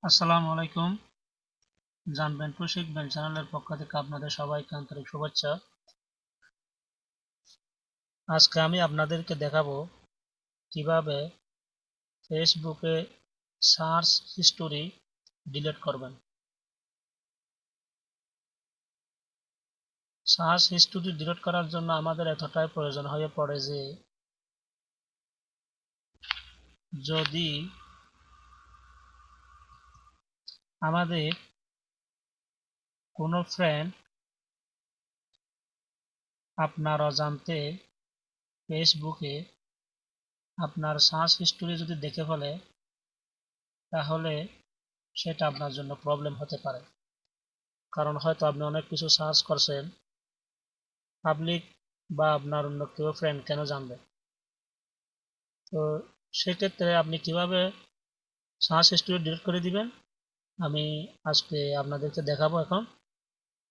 আসসালামু আলাইকুম। জানবেন টু শিখবেন চ্যানেলের পক্ষ থেকে আপনাদের সবাইকে আন্তরিক শুভেচ্ছা। আজকে আমি আপনাদেরকে দেখাবো কিভাবে ফেসবুকে সার্চ হিস্টোরি ডিলিট করবেন। সার্চ হিস্টোরি ডিলিট করার জন্য আমাদের এতটাই প্রয়োজন হয়ে পড়ে যে যদি আমাদের কোনো ফ্রেন্ড আপনার অজান্তে ফেসবুকে আপনার সার্চ হিস্টোরি যদি দেখে ফেলে, তাহলে সেটা আপনার জন্য প্রবলেম হতে পারে। কারণ হয়তো আপনি অনেক কিছু সার্চ করছেন, পাবলিক বা আপনার অন্য কেউ ফ্রেন্ড কেন জানবে। তো সেক্ষেত্রে আপনি কিভাবে সার্চ হিস্টোরি ডিলিট করে দিবেন আমি আজকে আপনাদেরকে দেখাবো। এখন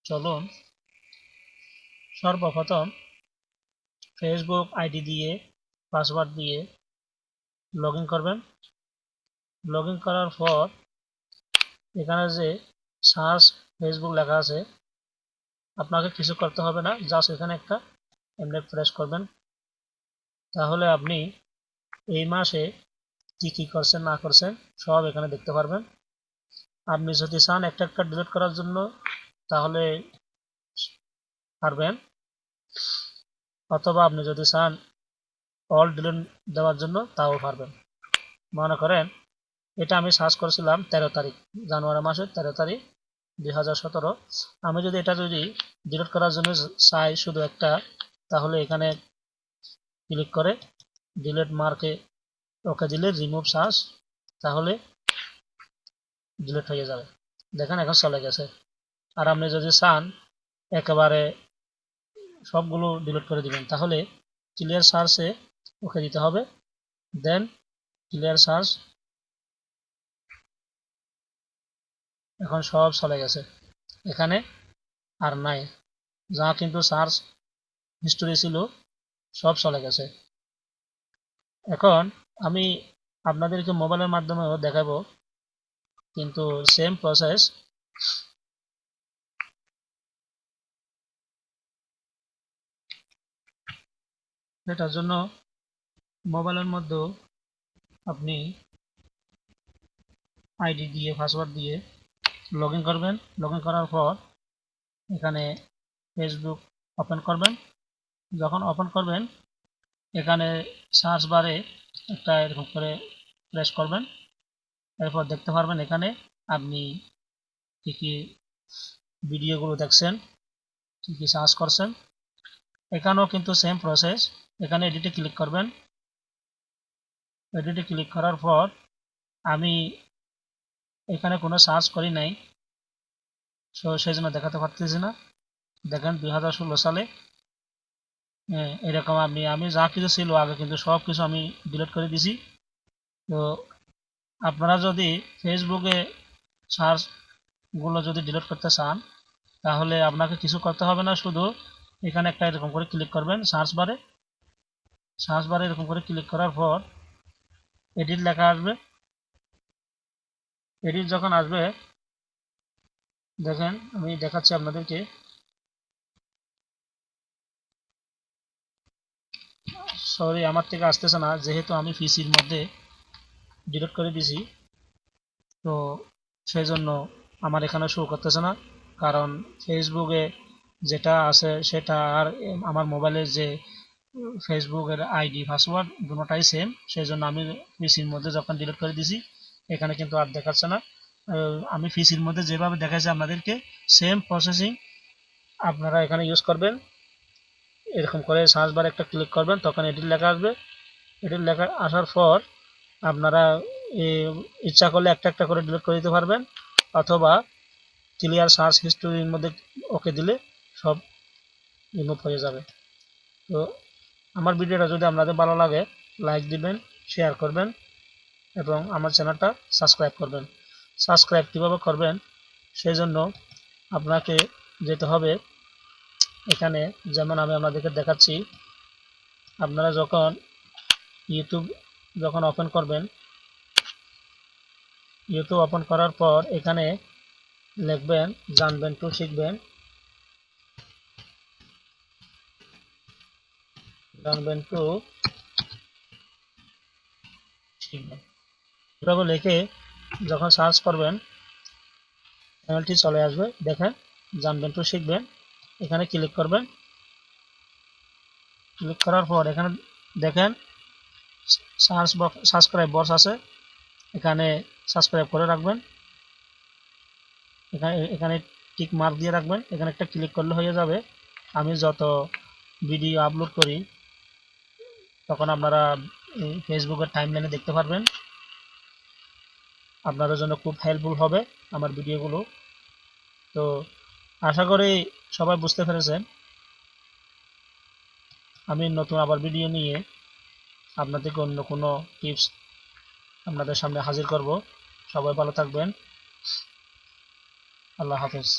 চলুন সর্বপ্রথম ফেসবুক আইডি দিয়ে পাসওয়ার্ড দিয়ে লগ ইন করবেন। লগ ইন করার পর এখানে যে সার্চ ফেসবুক লেখা আছে, আপনাকে কিছু করতে হবে না, জাস্ট এখানে একটা এমনি প্রেস করবেন। তাহলে আপনি এই মাসে কি করছেন না করছেন সব এখানে দেখতে পারবেন। আপনি যদি চান একটা একটা ডিলিট করার জন্য তাহলে পারবেন, অথবা আপনি যদি চান অল ডিলিট দেওয়ার জন্য তাও পারবেন। মনে করেন এটা আমি সার্চ করেছিলাম 13 তারিখ, জানুয়ারি মাসের 13 তারিখ 2017। আমি যদি এটা ডিলিট করার জন্য চাই শুধু একটা, তাহলে এখানে ক্লিক করে ডিলিট মার্কে ওকে দিলে রিমুভ সার্চ, তাহলে ডিলিট হয়ে যাবে। দেখেন এখন চলে গেছে। আর আপনি যদি চান একেবারে সবগুলো ডিলিট করে দিবেন, তাহলে ক্লিয়ার সার্চে ওকে দিতে হবে, দেন ক্লিয়ার সার্চ। এখন সব চলে গেছে, এখানে আর নাই, যা কিন্তু সার্চ হিস্টোরি ছিল সব চলে গেছে। এখন আমি আপনাদেরকে মোবাইলের মাধ্যমেও দেখাবো, কিন্তু সেম প্রসেস। এটার জন্য মোবাইলের মধ্যেও আপনি আইডি দিয়ে পাসওয়ার্ড দিয়ে লগ ইন করবেন। লগ ইন করার পর এখানে ফেসবুক ওপেন করবেন। যখন ওপেন করবেন এখানে সার্চ বারে একটা এরকম করে প্রেস করবেন। এরপর দেখতে পারবেন এখানে আপনি কি কি ভিডিওগুলো দেখছেন, কি কি সার্চ করছেন। এখানেও কিন্তু সেম প্রসেস। এখানে এডিটে ক্লিক করবেন। এডিটে ক্লিক করার পর আমি এখানে কোনো সার্চ করি নাই, সেই জন্য দেখাতে পারতেছি না। দেখেন 2016 সালে এরকম আমি যা কিছু ছিল আগে কিন্তু সব কিছু আমি ডিলিট করে দিছি। তো আপনারা যদি ফেসবুকে সার্চগুলো যদি ডিলিট করতে চান, তাহলে আপনাকে কিছু করতে হবে না, শুধু এখানে একটা এরকম করে ক্লিক করবেন সার্চ বারে। সার্চ বারে এরকম করে ক্লিক করার পর এডিট লেখা আসবে। এডিট যখন আসবে দেখেন আমি দেখাচ্ছি আপনাদেরকে। সরি, আমার থেকে আসতেছে না, যেহেতু আমি পিসির মধ্যে ডিলিট করে দিছি, তো সেই জন্য আমার এখানে শো করতেছে না। কারণ ফেসবুকে যেটা আছে সেটা আর আমার মোবাইলের যে ফেসবুকের আইডি পাসওয়ার্ড দুটোটাই সেম, সেই জন্য আমি পিসির মধ্যে যখন ডিলিট করে দিছি এখানে কিন্তু আর দেখাচ্ছে না। আমি পিসির মধ্যে যেভাবে দেখাচ্ছি আপনাদেরকে সেম প্রসেসিং আপনারা এখানে ইউজ করবেন। এরকম করে সার্চ বারে একটা ক্লিক করবেন, তখন এডিট লেখা আসবে। এডিট লেখা আসার পর আপনারা ইচ্ছা করলে একটা একটা করে ডিলিট করে দিতে পারবেন, অথবা ক্লিয়ার সার্চ হিস্টোরির মধ্যে ওকে দিলে সব রিমুভ হয়ে যাবে। তো আমার ভিডিওটা যদি আপনাদের ভালো লাগে লাইক দিবেন, শেয়ার করবেন এবং আমার চ্যানেলটা সাবস্ক্রাইব করবেন। সাবস্ক্রাইব কীভাবে করবেন সেই জন্য আপনাকে যেতে হবে এখানে, যেমন আমি আপনাদেরকে দেখাচ্ছি। আপনারা যখন ইউটিউব ওপেন করবেন, ইউটিউব ওপেন করার পর এখানে লিখবেন জানবেন টু শিখবেন, জানবেন টু শিখবেন এভাবে লিখে যখন সার্চ করবেন চ্যানেলটি চলে আসবে। দেখেন জানবেন টু শিখবেন, এখানে ক্লিক করবেন। ক্লিক করার পর এখানে দেখেন সাবস্ক্রাইব বক্স আছে, এখানে সাবস্ক্রাইব করে রাখবেন। এখানে টিক মার্ক দিয়ে রাখবেন, এখানে একটা ক্লিক করলে হয়ে যাবে। আমি যত ভিডিও আপলোড করি তখন আপনারা ফেসবুকের টাইমলাইনে দেখতে পারবেন। আপনাদের জন্য খুব হেল্পফুল হবে আমার ভিডিওগুলো। তো আশা করি সবাই বুঝতে পেরেছেন। আমি নতুন আবার ভিডিও নিয়ে আপনাদেরকে অন্য কোনো টিপস আপনাদের সামনে হাজির করব। সবাই ভালো থাকবেন। আল্লাহ হাফেজ।